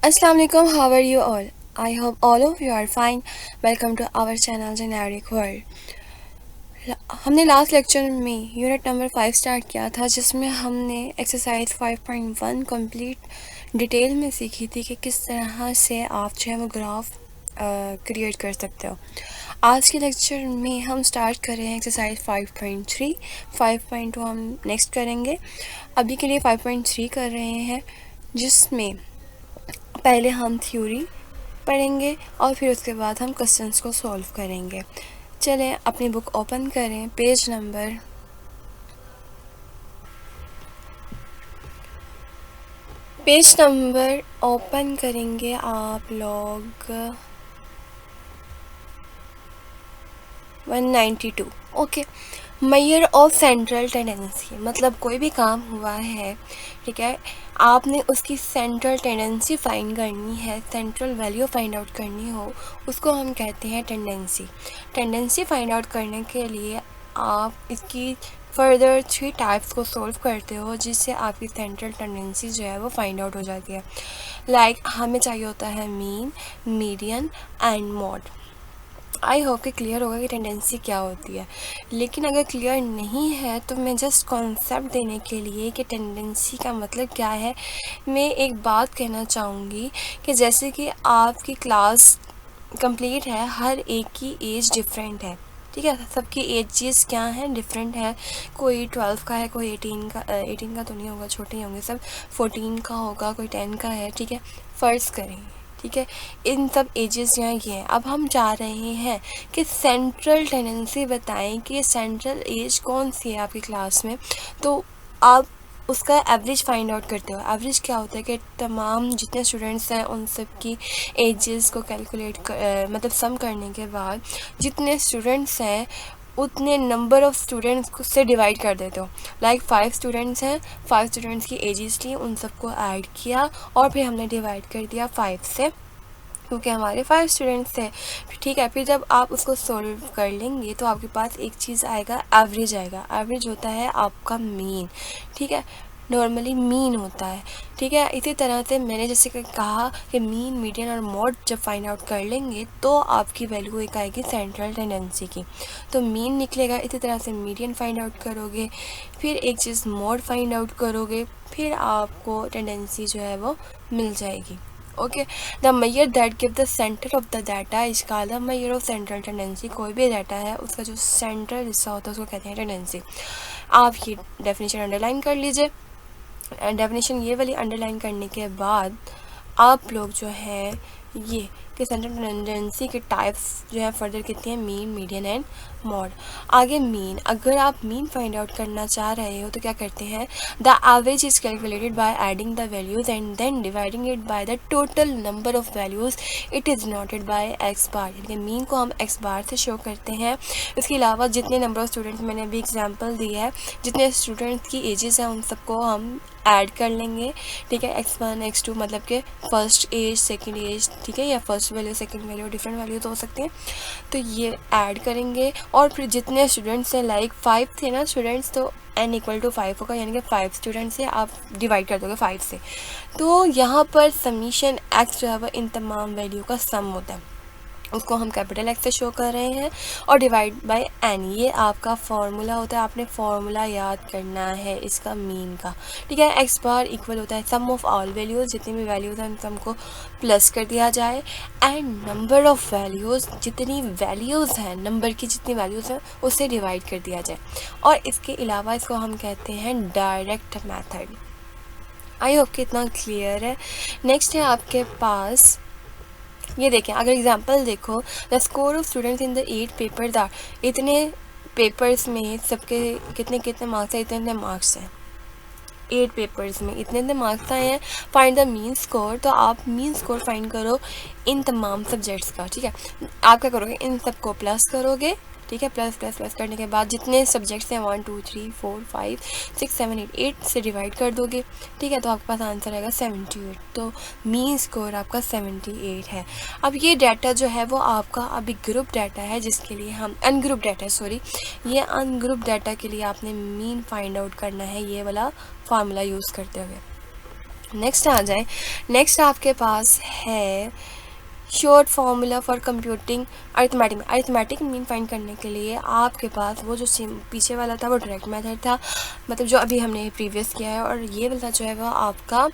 Assalamu alaikum, how are you all? I hope all of you are fine. Welcome to our channel Generic World. हमने last lecture में unit number 5 start किया था, जिसमें हमने exercise 5.1 complete detail में सीखी थी कि किस तरह से आप जो है वो ग्राफ क्रिएट कर सकते हो। आज के लेक्चर में हम स्टार्ट कर रहे हैं एक्सरसाइज 5.3। 5.2 हम नेक्स्ट करेंगे। अभी के लिए 5.3 कर रहे हैं, जिसमें पहले हम थ्योरी पढ़ेंगे और फिर उसके बाद हम क्वेश्चंस को सॉल्व करेंगे। चलें अपनी बुक ओपन करें, पेज नंबर ओपन करेंगे आप लोग 192। Okay, major of central tendency मतलब कोई भी काम हुआ है, ठीक है, आपने उसकी सेंट्रल टेंडेंसी फाइंड करनी है, सेंट्रल वैल्यू फाइंड आउट करनी हो, उसको हम कहते हैं टेंडेंसी। टेंडेंसी फाइंड आउट करने के लिए आप इसकी फर्दर 3 टाइप्स को सॉल्व करते हो, जिससे आपकी सेंट्रल टेंडेंसी जो है वो फाइंड आउट हो जाती है। लाइक हमें चाहिए होता है mean, median and mod. I hope कि क्लियर होगा कि टेंडेंसी क्या होती है। लेकिन अगर क्लियर नहीं है तो मैं जस्ट कॉन्सेप्ट देने के लिए कि टेंडेंसी का मतलब क्या है, मैं एक बात कहना चाहूँगी कि जैसे कि आपकी क्लास कंप्लीट है, हर एक की एज डिफरेंट है, ठीक है, सबकी एजेस क्या हैं, डिफरेंट है। कोई 12 का है, कोई 18 का तो नहीं होगा, छोटे ही होंगे सब, 14 का होगा, कोई 10 का है, ठीक है, फ़र्ज़ करें, ठीक है, इन सब एजेस यहाँ ये हैं। अब हम चाह रहे हैं कि सेंट्रल टेंडेंसी बताएं कि सेंट्रल एज कौन सी है आपकी क्लास में, तो आप उसका एवरेज फाइंड आउट करते हो। एवरेज क्या होता है कि तमाम जितने स्टूडेंट्स हैं उन सब की एजेस को कैलकुलेट मतलब सम करने के बाद जितने स्टूडेंट्स हैं उतने नंबर ऑफ़ स्टूडेंट्स से डिवाइड कर देते हो। लाइक 5 स्टूडेंट्स हैं, 5 स्टूडेंट्स की एजेस ली, उन सबको ऐड किया और फिर हमने डिवाइड कर दिया 5 से, क्योंकि हमारे 5 स्टूडेंट्स थे, ठीक है। फिर जब आप उसको सॉल्व कर लेंगे तो आपके पास एक चीज़ आएगा, एवरेज आएगा। एवरेज होता है आपका मीन, ठीक है, नॉर्मली मीन होता है, ठीक है। इसी तरह से मैंने जैसे कि कहा कि मीन, मीडियन और मॉड जब फाइंड आउट कर लेंगे तो आपकी वैल्यू एक आएगी सेंट्रल टेंडेंसी की, तो मीन निकलेगा। इसी तरह से मीडियन फाइंड आउट करोगे, फिर एक चीज़ मॉड फाइंड आउट करोगे, फिर आपको टेंडेंसी जो है वो मिल जाएगी। Okay, the measure that give the centre of the data is called the measure of central tendency. कोई भी डाटा है उसका जो सेंट्रल हिस्सा होता है उसको कहते हैं टेंडेंसी। आप ये डेफिनेशन अंडरलाइन कर लीजिए। डेफिनेशन ये वाली अंडरलाइन करने के बाद आप लोग जो है ये कि सेंट्रल टेंडेंसी के टाइप्स जो है फर्दर कितनी है, मीन, मीडियन एंड मॉड। आगे मीन, अगर आप मीन फाइंड आउट करना चाह रहे हो तो क्या करते हैं, the average is calculated by adding the values and then dividing it by the total number of values. It is noted by x bar, यानी मीन को हम एक्स बार से शो करते हैं। इसके अलावा जितने नंबर ऑफ स्टूडेंट्स, मैंने अभी एग्जाम्पल दी है, जितने स्टूडेंट्स की एजेस हैं उन सबको हम ऐड कर लेंगे, ठीक है। x1 x2 मतलब कि फर्स्ट एज, सेकंड एज, ठीक है, या first value second value, different value तो हो सकते हैं, तो ये ऐड करेंगे। और फिर जितने स्टूडेंट्स हैं, लाइक 5 थे ना स्टूडेंट्स, तो n = 5 होगा, यानी कि 5 स्टूडेंट्स से आप डिवाइड कर दोगे 5 से, तो यहाँ पर समीशन x जो है वो इन तमाम वैल्यू का सम होता है, उसको हम कैपिटल एक्स से शो कर रहे हैं, और डिवाइड बाय एन, ये आपका फार्मूला होता है। आपने फार्मूला याद करना है इसका मीन का, ठीक है। एक्स बार इक्वल होता है सम ऑफ ऑल वैल्यूज़, जितनी भी वैल्यूज़ हैं उन सबको प्लस कर दिया जाए, एंड नंबर ऑफ़ वैल्यूज़, जितनी वैल्यूज़ हैं, नंबर की जितनी वैल्यूज़ हैं उससे डिवाइड कर दिया जाए। और इसके अलावा इसको हम कहते हैं डायरेक्ट मैथड। आई होप कि इतना क्लियर है। नेक्स्ट है आपके पास, ये देखें, अगर एग्जांपल देखो, the score of students in the 8 paper the, इतने पेपर्स में सबके कितने कितने मार्क्स हैं, इतने इतने मार्क्स हैं, 8 पेपर्स में इतने इतने मार्क्स आए हैं। फाइंड द मीन स्कोर, तो आप मीन स्कोर फाइंड करो इन तमाम सब्जेक्ट्स का, ठीक है। आप क्या करोगे, इन सबको प्लस करोगे, ठीक है, प्लस प्लस प्लस करने के बाद जितने सब्जेक्ट्स हैं 1 2 3 4 5 6 7 8 से डिवाइड कर दोगे, ठीक है, तो आपके पास आंसर आएगा 78। तो मीन स्कोर आपका 78 है। अब ये डाटा जो है वो आपका अभी ग्रुप डाटा है, जिसके लिए हम अनग्रुप डाटा, सॉरी, ये अनग्रुप डाटा के लिए आपने मीन फाइंड आउट करना है, ये वाला फार्मूला यूज़ करते हुए। नेक्स्ट आ जाए, नेक्स्ट आपके पास है short formula for computing arithmetic. Arithmetic mean find करने के लिए आपके पास वो जो सेम पीछे वाला था वो डायरेक्ट मेथड था, मतलब जो अभी हमने प्रीवियस किया है, और ये वाला जो है वो आपका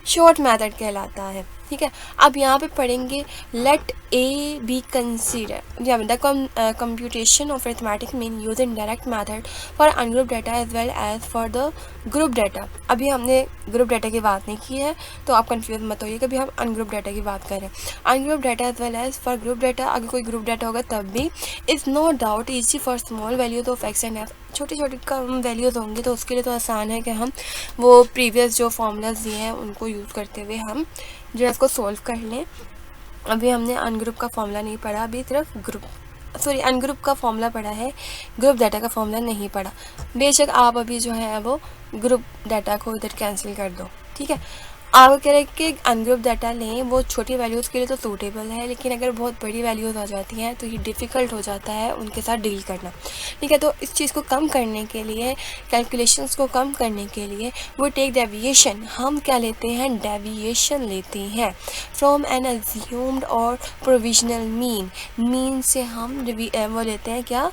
शॉर्ट मेथड कहलाता है। ठीक है, अब यहाँ पे पढ़ेंगे लेट ए बी कंसीडर या the computation of arithmetic mean using direct method for ungroup data as well as for the group data. अभी हमने ग्रुप डाटा की बात नहीं की है, तो आप कंफ्यूज मत होइए, कभी हम अनग्रुप डाटा की बात करें। Ungroup data as well as for group data, अगर कोई ग्रुप डाटा होगा तब भी is no doubt easy for small values of x and f. छोटी छोटी कम वैल्यूज़ होंगी तो उसके लिए तो आसान है कि हम वो प्रीवियस जो फार्मूलाज दिए हैं उनको यूज़ करते हुए हम जो है इसको सॉल्व कर लें। अभी हमने अनग्रुप का फॉर्मूला नहीं पढ़ा, अभी सिर्फ अनग्रुप का फॉर्मूला पढ़ा है, ग्रुप डाटा का फॉर्मूला नहीं पढ़ा। बेशक आप अभी जो है वो ग्रुप डाटा को इधर कैंसिल कर दो। ठीक है, आप कह रहे हैं कि अनग्रुप डाटा लें, वो छोटी वैल्यूज़ के लिए तो सूटेबल है, लेकिन अगर बहुत बड़ी वैल्यूज़ आ जाती हैं तो ये डिफ़िकल्ट हो जाता है उनके साथ डील करना। ठीक है, तो इस चीज़ को कम करने के लिए, कैलकुलेशंस को कम करने के लिए वो टेक डेविएशन, हम क्या लेते हैं, डेविएशन लेते हैं फ्रॉम एन अज्यूम्ड और प्रोविजनल मीन। मीन से हम वो लेते हैं क्या,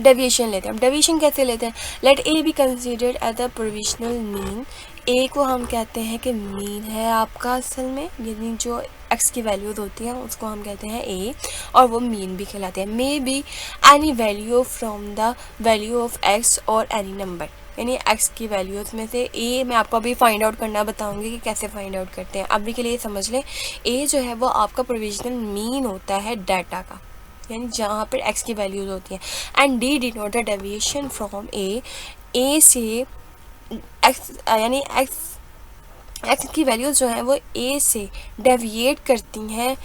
डेविएशन लेते हैं। अब डेविएशन कैसे लेते हैं, let A be considered as a provisional mean. A को हम कहते हैं कि मीन है आपका असल में, यानी जो एक्स की वैल्यूज होती हैं उसको हम कहते हैं ए, और वो मीन भी कहलाते हैं। May be any value from the value of x और एनी नंबर, यानी एक्स की वैल्यूज़ में से ए, मैं आपको अभी फाइंड आउट करना बताऊंगी कि कैसे फाइंड आउट करते हैं। अभी के लिए समझ लें, ए जो है वो आपका प्रोविजनल मीन होता है डाटा का, यानी जहाँ पर एक्स की वैल्यूज़ होती हैं। And D denote the deviation from A से एक्स, यानी एक्स की वैल्यूज़ जो हैं वो ए से डेविएट करती हैं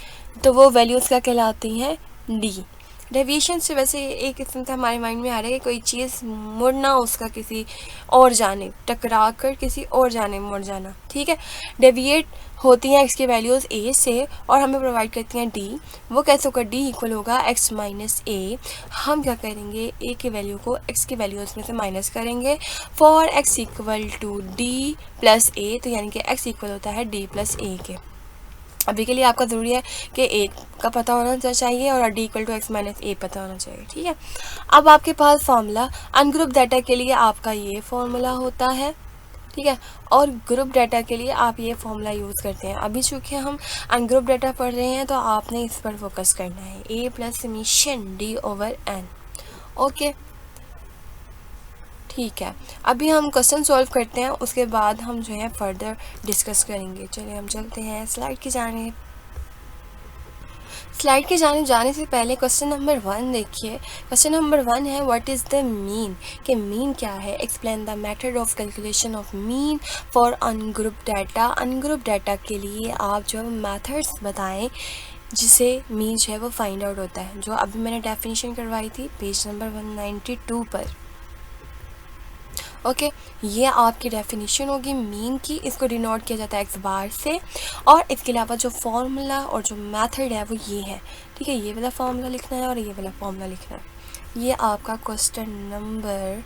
तो वो वैल्यूज़ क्या कहलाती हैं, डी। डेविएशन से वैसे एक किस्म से हमारे माइंड में आ रहा है कि कोई चीज़ मुड़ना, उसका किसी और जाने टकरा कर किसी और जाने मुड़ जाना। ठीक है, डेविएट होती हैं एक्स की वैल्यूज़ ए से और हमें प्रोवाइड करती हैं डी। वो कैसे होगा, डी इक्वल होगा एक्स माइनस ए। हम क्या करेंगे, ए की वैल्यू को एक्स की वैल्यूज़ में से माइनस करेंगे for X equal to D plus A, तो यानी कि एक्स इक्वल होता है डी प्लस ए के। अभी के लिए आपका ज़रूरी है कि ए का पता होना चाहिए और D equal to X minus A पता होना चाहिए। ठीक है, अब आपके पास फार्मूला अनग्रुप डाटा के लिए आपका ये फार्मूला होता है। ठीक है, और ग्रुप डाटा के लिए आप ये फार्मूला यूज़ करते हैं। अभी चूँकि हम अनग्रुप डाटा पढ़ रहे हैं तो आपने इस पर फोकस करना है, A plus summation D over N. Okay, ठीक है, अभी हम क्वेश्चन सॉल्व करते हैं, उसके बाद हम जो है फर्दर डिस्कस करेंगे। चलिए हम चलते हैं स्लाइड की जानिब। स्लाइड की जानिब जाने से पहले क्वेश्चन नंबर 1 देखिए। क्वेश्चन नंबर 1 है व्हाट इज़ द मीन, कि मीन क्या है। Explain the method of calculation of mean for ungroup data. Ungroup data के लिए आप जो मेथड्स बताएं जिसे मीन जो है वो फाइंड आउट होता है, जो अभी मैंने डेफिनेशन करवाई थी पेज नंबर 192 पर। ओके, ये आपकी डेफिनेशन होगी मीन की। इसको डिनोट किया जाता है एक्स बार से, और इसके अलावा जो फॉर्मूला और जो मेथड है वो ये है। ठीक है, ये वाला फॉर्मूला लिखना है और ये वाला फॉर्मूला लिखना है। ये आपका क्वेश्चन नंबर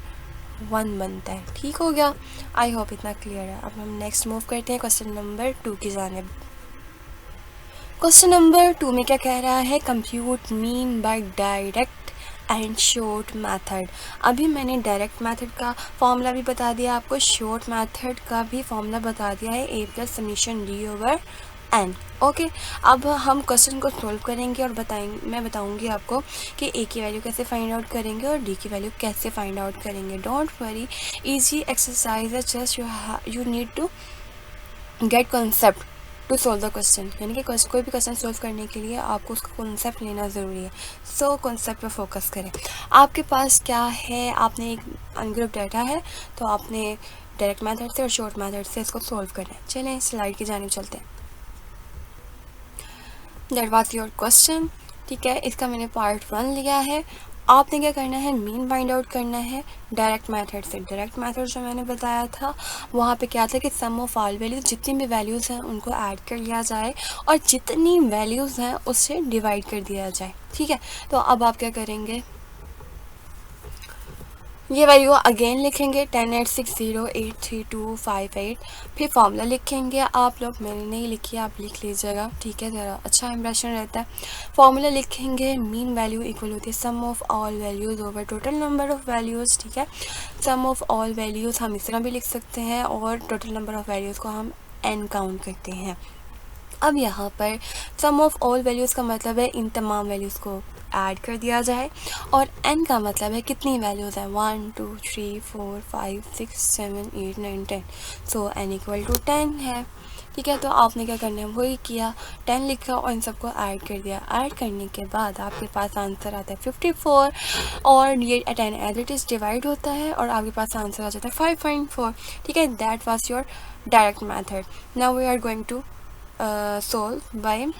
1 बनता है। ठीक हो गया, आई होप इतना क्लियर है। अब हम नेक्स्ट मूव करते हैं क्वेश्चन नंबर 2 की जानिब। क्वेश्चन नंबर 2 में क्या कह रहा है, compute mean by direct and short method. अभी मैंने डायरेक्ट मेथड का फॉर्मूला भी बता दिया आपको, शॉर्ट मेथड का भी फॉर्मूला बता दिया है, A plus summation D over N. Okay, अब हम क्वेश्चन को सॉल्व करेंगे और मैं बताऊंगी आपको कि ए की वैल्यू कैसे फाइंड आउट करेंगे और डी की वैल्यू कैसे फाइंड आउट करेंगे। डोंट वरी, इजी एक्सरसाइज है, just you need to get concept to solve the question, यानी कि कोई भी क्वेश्चन सोल्व करने के लिए आपको उसका कॉन्सेप्ट लेना ज़रूरी है। सो कॉन्सेप्ट पे फोकस करें। आपके पास क्या है, आपने एक अनग्रुप डाटा है तो आपने डायरेक्ट मेथड से और शॉर्ट मेथड से इसको सोल्व करना है। चलें स्लाइड की जानिब चलते हैं। That was your question. ठीक है, इसका मैंने पार्ट 1 लिया है। आपने क्या करना है, मीन फाइंड आउट करना है डायरेक्ट मेथड से। डायरेक्ट मेथड जो मैंने बताया था वहाँ पे क्या था कि सम ऑफ ऑल वैल्यूज़, जितनी भी वैल्यूज़ हैं उनको ऐड कर लिया जाए और जितनी वैल्यूज़ हैं उससे डिवाइड कर दिया जाए। ठीक है, तो अब आप क्या करेंगे, ये वैल्यू अगेन लिखेंगे 1086083258। फिर फॉर्मूला लिखेंगे आप लोग, मैंने नहीं लिखी, आप लिख लीजिएगा, ठीक है, ज़रा अच्छा इंप्रेशन रहता है। फॉर्मूला लिखेंगे मीन वैल्यू इक्वल होती है sum of all values over total number of values, ठीक है। सम ऑफ ऑल वैल्यूज़ हम इस तरह भी लिख सकते हैं और टोटल नंबर ऑफ वैल्यूज़ को हम n काउंट करते हैं। अब यहाँ पर सम ऑफ ऑल वैल्यूज़ का मतलब है इन तमाम वैल्यूज़ को ऐड कर दिया जाए, और n का मतलब है कितनी वैल्यूज़ हैं, 1 2 3 4 5 6 7 8 9 10। सो n इक्वल टू 10 है, ठीक है। तो आपने क्या करना है, वही किया, 10 लिखा और इन सबको ऐड कर दिया। ऐड करने के बाद आपके पास आंसर आता है 54, और ये 10 एज इट इज़ डिवाइड होता है और आपके पास आंसर आ जाता है 5.4, ठीक है। That was your direct method. Now we are going to solve by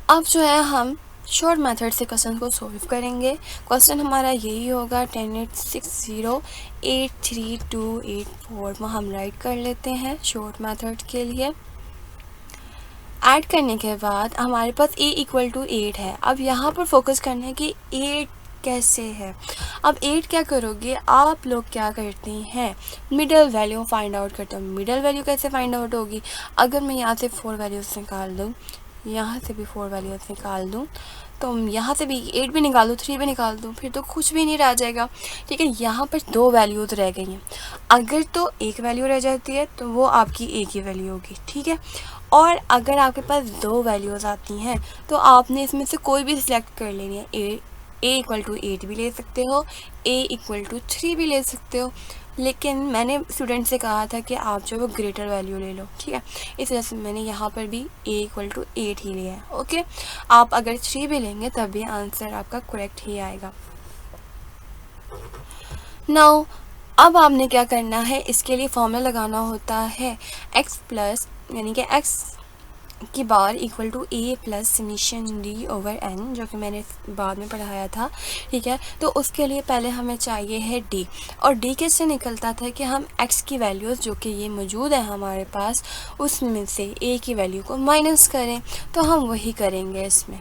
अब जो है हम शॉर्ट मेथड से क्वेश्चन को सॉल्व करेंगे। क्वेश्चन हमारा यही होगा 1086083284 में हम राइट कर लेते हैं शॉर्ट मेथड के लिए। ऐड करने के बाद हमारे पास a इक्वल टू 8 है। अब यहाँ पर फोकस करना है कि 8 कैसे है। अब 8 क्या करोगे आप लोग, क्या करते हैं, मिडल वैल्यू फाइंड आउट करते हैं। मिडल वैल्यू कैसे फाइंड आउट होगी, अगर मैं यहाँ से 4 वैल्यूज़ निकाल दूँ, यहाँ से भी 4 वैल्यूज़ निकाल दूँ, तो यहाँ से भी 8 भी निकाल दूँ, 3 भी निकाल दूँ, फिर तो कुछ भी नहीं रह जाएगा, ठीक है। यहाँ पर 2 वैल्यूज़ रह गई हैं। अगर तो एक वैल्यू रह जाती है तो वो आपकी एक ही वैल्यू होगी, ठीक है। और अगर आपके पास 2 वैल्यूज़ आती हैं तो आपने इसमें से कोई भी सिलेक्ट कर लेनी है। ए इक्वल टू 8 भी ले सकते हो, a इक्वल टू 3 भी ले सकते हो, लेकिन मैंने स्टूडेंट से कहा था कि आप जो वो ग्रेटर वैल्यू ले लो, ठीक है। इस वजह से मैंने यहाँ पर भी a इक्वल टू 8 ही लिया है, ओके। आप अगर 3 भी लेंगे तब भी आंसर आपका करेक्ट ही आएगा। नाउ अब आपने क्या करना है, इसके लिए फॉर्मूला लगाना होता है x प्लस यानी कि x की बार equal to a plus summation d over n, जो कि मैंने बाद में पढ़ाया था, ठीक है। तो उसके लिए पहले हमें चाहिए है d, और d कैसे निकलता था कि हम x की वैल्यूज़ जो कि ये मौजूद है हमारे पास, उसमें से a की वैल्यू को माइनस करें, तो हम वही करेंगे। इसमें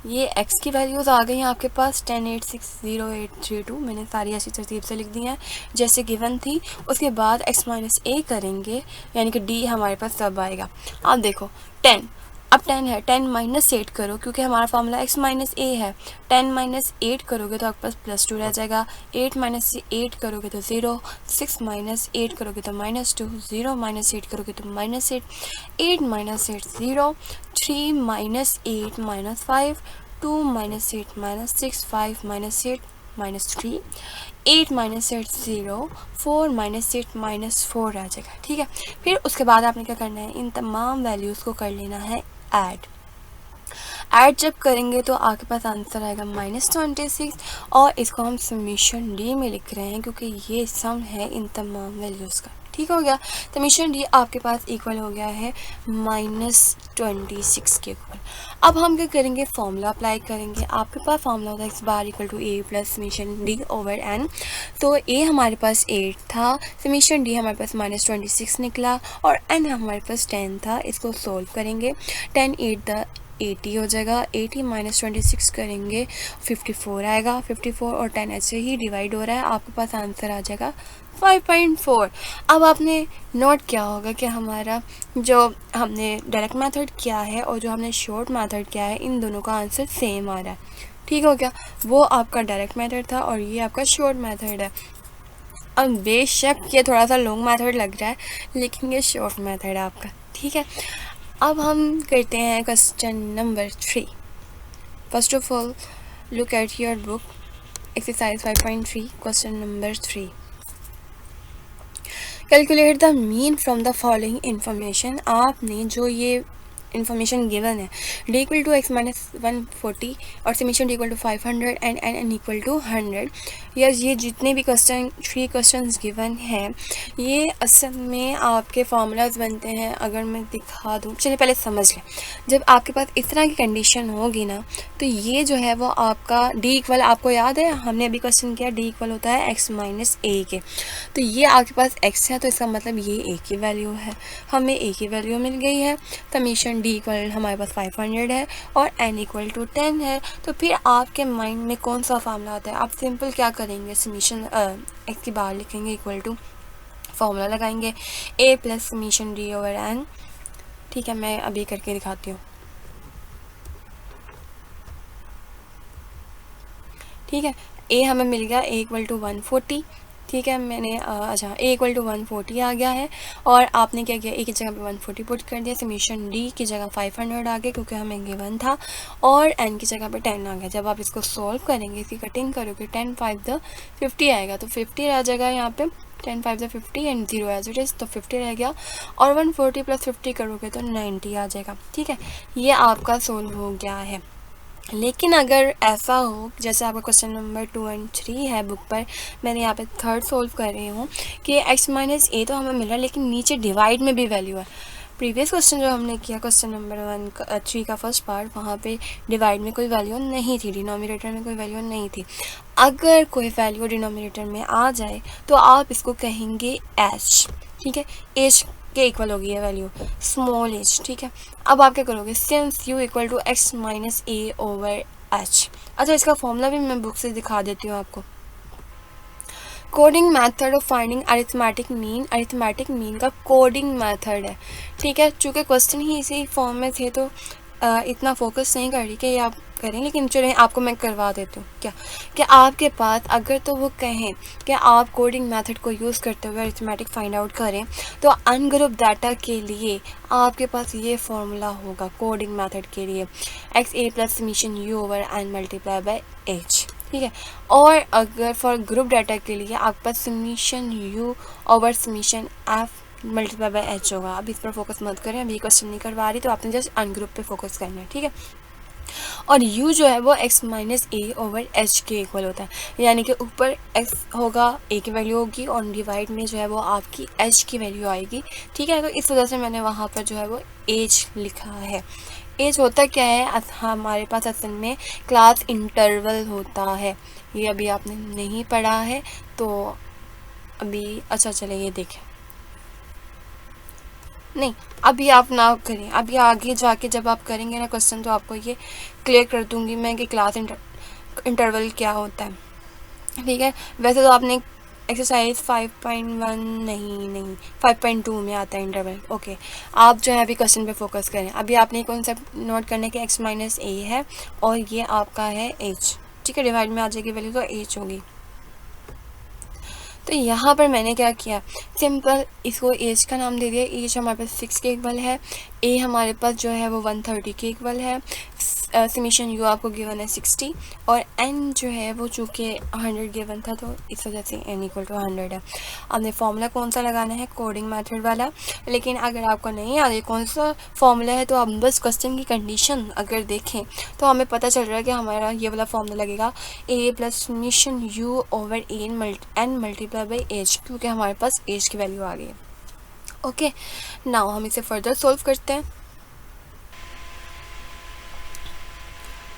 ये x की वैल्यूज़ आ गई हैं आपके पास 10860832, मैंने सारी ऐसी तरतीब से लिख दी हैं जैसे गिवन थी। उसके बाद x माइनस a करेंगे, यानी कि d हमारे पास तब आएगा। आप देखो 10, अब 10 है, 10 माइनस 8 करो क्योंकि हमारा फार्मूला x माइनस a है। 10 माइनस 8 करोगे तो आपके पास प्लस 2 रह जाएगा। 8 माइनस 8 करोगे तो 0, 6 माइनस 8 करोगे तो माइनस 2, 0 माइनस 8 करोगे तो minus 8, 8 minus 8 0, 3 minus 8 minus 5, 2 minus 8 minus 6, 5 minus 8 minus 3, 8 minus 8 0, 4 minus 8 minus 4 आ जाएगा, ठीक है। फिर उसके बाद आपने क्या करना है, इन तमाम वैल्यूज़ को कर लेना है ऐड। जब करेंगे तो आपके पास आंसर आएगा -26, और इसको हम समीशन डी में लिख रहे हैं क्योंकि ये सम है इन तमाम वैल्यूज़ का, ठीक हो गया। समीशन डी आपके पास इक्वल हो गया है -26 के इक्वल। अब हम क्या करेंगे, फॉर्मूला अप्लाई करेंगे। आपके पास फॉर्मूला होता है x bar equal to a plus summation D over n। तो a हमारे पास 8 था, समीशन डी हमारे पास -26 निकला, और n हमारे पास 10 था। इसको सोल्व करेंगे, 10 8 80 हो जाएगा, 80 माइनस 26 करेंगे 54 आएगा, 54 और 10 ऐसे ही डिवाइड हो रहा है, आपके पास आंसर आ जाएगा 5.4। अब आपने नोट किया होगा कि हमारा जो हमने डायरेक्ट मेथड किया है और जो हमने शॉर्ट मेथड किया है, इन दोनों का आंसर सेम आ रहा है, ठीक हो गया। वो आपका डायरेक्ट मेथड था और ये आपका शॉर्ट मेथड है। अब बेशक ये थोड़ा सा लॉन्ग मेथड लग रहा है, लेकिन ये शॉर्ट मेथड है आपका, ठीक है। अब हम करते हैं question number 3। First of all look at your book, exercise 5.3, question number 3। Calculate the mean from the following information. आपने जो ये इन्फॉर्मेशन गिवन है, d equal to x minus 140 और समीशन d equal to 500 and n equal to 100, या ये जितने भी क्वेश्चन 3 क्वेश्चंस गिवन हैं ये असल में आपके फार्मूलाज बनते हैं। अगर मैं दिखा दूँ, चलिए पहले समझ लें। जब आपके पास इस तरह की कंडीशन होगी ना तो ये जो है वो आपका डी इक्वल, आपको याद है हमने अभी क्वेश्चन किया डी इक्वल होता है x माइनस ए के। तो ये आपके पास x है तो इसका मतलब ये a की वैल्यू है, हमें a की वैल्यू मिल गई है। समीशन डी इक्वल हमारे पास 500 है और n इक्वल टू 10 है। तो फिर आपके माइंड में कौन सा फार्मूला आता है? आप सिंपल क्या करेंगे, समीशन x की बाहर लिखेंगे इक्वल टू, फार्मूला लगाएंगे a plus summation D over n। ठीक है, मैं अभी करके दिखाती हूँ। ठीक है, a हमें मिल गया a इक्वल टू 140। ठीक है, मैंने अच्छा a इक्वल टू 140 आ गया है और आपने क्या किया, a की जगह पे 140 पुट कर दिया, समीशन d की जगह 500 आ गया क्योंकि हमें गिवन था, और n की जगह पे 10 आ गया। जब आप इसको सॉल्व करेंगे, इसकी कटिंग करोगे, 10 5 द 50 आएगा, तो 50 आ जाएगा यहाँ पे, 10 5 the 50 and 0 as it is, तो 50 रह गया। और 140 प्लस 50 करोगे तो 90 आ जाएगा। ठीक है, ये आपका सोल्व हो गया है। लेकिन अगर ऐसा हो जैसे आपका क्वेश्चन नंबर 2 एंड 3 है बुक पर, मैंने यहाँ पे थर्ड सोल्व कर रही हूँ कि x माइनस ए तो हमें मिल रहा है लेकिन नीचे डिवाइड में भी वैल्यू है। प्रीवियस क्वेश्चन जो हमने किया क्वेश्चन नंबर 3 का फर्स्ट पार्ट, वहाँ पे डिवाइड में कोई वैल्यू नहीं थी, डिनोमिनेटर में कोई वैल्यू नहीं थी। अगर कोई वैल्यू डिनोमिनेटर में आ जाए तो आप इसको कहेंगे h। ठीक है, h के इक्वल होगी ये वैल्यू, स्मॉल h। ठीक है, अब आप क्या करोगे, since u equal to x minus a over h। अच्छा, इसका फॉर्मूला भी मैं बुक से दिखा देती हूँ आपको। Coding method of finding arithmetic mean, arithmetic mean का कोडिंग मेथड है। ठीक है, चूँकि क्वेश्चन ही इसी फॉर्म में थे तो इतना फोकस नहीं कर रही कि ये आप करें, लेकिन चलिए आपको मैं करवा देती हूँ। क्या कि आपके पास अगर तो वो कहें कि आप कोडिंग मेथड को यूज़ करते हुए अरिथमेटिक फाइंड आउट करें तो अनग्रुप डाटा के लिए आपके पास ये फॉर्मूला होगा कोडिंग मेथड के लिए, x a plus summation you over N multiply by h. ठीक है, और अगर फॉर ग्रुप डाटा के लिए आपके पास summation you over summation F multiply by H होगा। अब इस पर फोकस मत करें, अभी क्वेश्चन नहीं करवा रही, तो आपने जस्ट अनग्रुप पे फोकस करना है। ठीक है, और u जो है वो x minus a over h के इक्वल होता है, यानी कि ऊपर x होगा, a की वैल्यू होगी, और डिवाइड में जो है वो आपकी h की वैल्यू आएगी। ठीक है, तो इस वजह से मैंने वहाँ पर जो है वो एज लिखा है। एज होता क्या है, हमारे पास असल में क्लास इंटरवल होता है। ये अभी आपने नहीं पढ़ा है तो अभी, अच्छा चले ये देखें, नहीं अभी आप ना करें, अभी आगे जाके जब आप करेंगे ना क्वेश्चन तो आपको ये क्लियर कर दूंगी मैं कि क्लास इंटरवल क्या होता है। ठीक है, वैसे तो आपने एक्सरसाइज 5.1 नहीं 5.2 में आता है इंटरवल। ओके, आप जो है अभी क्वेश्चन पे फोकस करें। अभी आपने कॉन्सेप्ट नोट करने के x माइनस ए है और ये आपका है h। ठीक है, डिवाइड में आ जाएगी वैल्यू तो h होगी। तो यहाँ पर मैंने क्या किया, सिंपल इसको एज का नाम दे दिया। एज हमारे पास 6 के इक्वल है, ए हमारे पास जो है वो 130 के इक्वल है, समीशन यू आपको गिवन है 60, और एन जो है वो चूँकि 100 गिवन था तो इस वजह से एन इक्वल टू 100 है। आपने फार्मूला कौन सा लगाना है, कोडिंग मेथड वाला। लेकिन अगर आपको नहीं याद है कौन सा फार्मूला है तो आप बस क्वेश्चन की कंडीशन अगर देखें तो हमें पता चल रहा है कि हमारा ये वाला फार्मूला लगेगा, A plus summation you over N multiply by H, क्योंकि हमारे पास एज की वैल्यू आ गई है। ओके, नाउ हम इसे फर्दर सोल्व करते हैं।